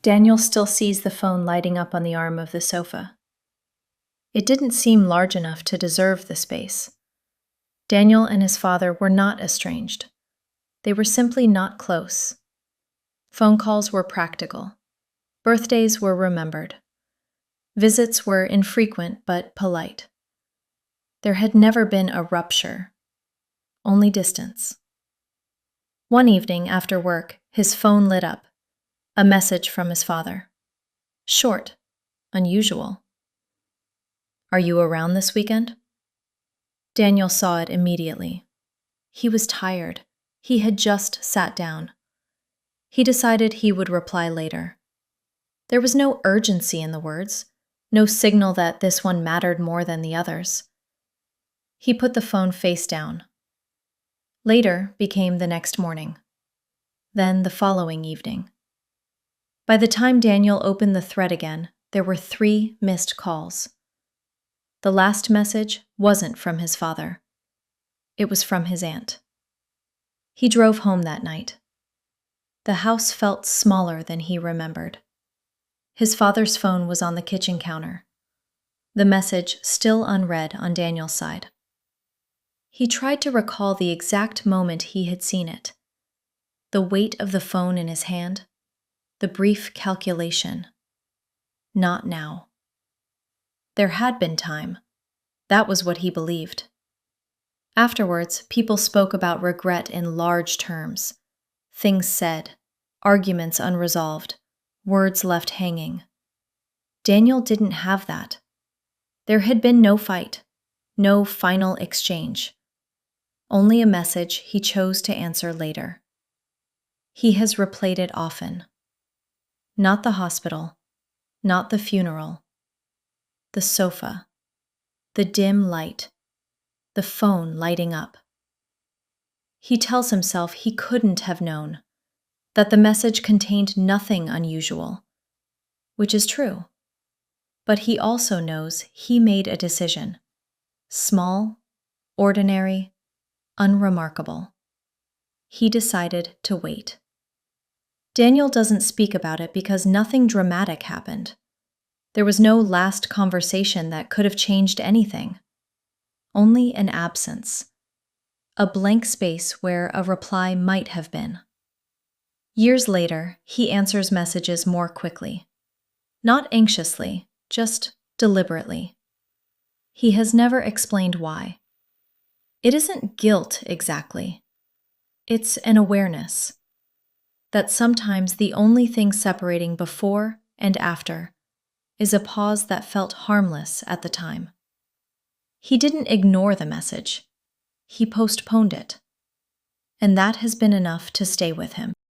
Daniel still sees the phone lighting up on the arm of the sofa. It didn't seem large enough to deserve the space. Daniel and his father were not estranged. They were simply not close. Phone calls were practical. Birthdays were remembered. Visits were infrequent but polite. There had never been a rupture, only distance. One evening after work, his phone lit up. A message from his father. Short, unusual. "Are you around this weekend?" Daniel saw it immediately. He was tired. He had just sat down. He decided he would reply later. There was no urgency in the words, no signal that this one mattered more than the others. He put the phone face down. Later became the next morning. Then the following evening. By the time Daniel opened the thread again, there were 3 missed calls. The last message wasn't from his father. It was from his aunt. He drove home that night. The house felt smaller than he remembered. His father's phone was on the kitchen counter. The message still unread on Daniel's side. He tried to recall the exact moment he had seen it. The weight of the phone in his hand. The brief calculation. Not now. There had been time. That was what he believed. Afterwards, people spoke about regret in large terms. Things said, arguments unresolved, words left hanging. Daniel didn't have that. There had been no fight, no final exchange. Only a message he chose to answer later. He has replayed it often. Not the hospital, not the funeral. The sofa, the dim light, the phone lighting up. He tells himself he couldn't have known, that the message contained nothing unusual, which is true. But he also knows he made a decision. Small, ordinary, unremarkable. He decided to wait. Daniel doesn't speak about it because nothing dramatic happened. There was no last conversation that could have changed anything. Only an absence. A blank space where a reply might have been. Years later, he answers messages more quickly. Not anxiously, just deliberately. He has never explained why. It isn't guilt exactly. It's an awareness that sometimes the only thing separating before and after is a pause that felt harmless at the time. He didn't ignore the message. He postponed it. And that has been enough to stay with him.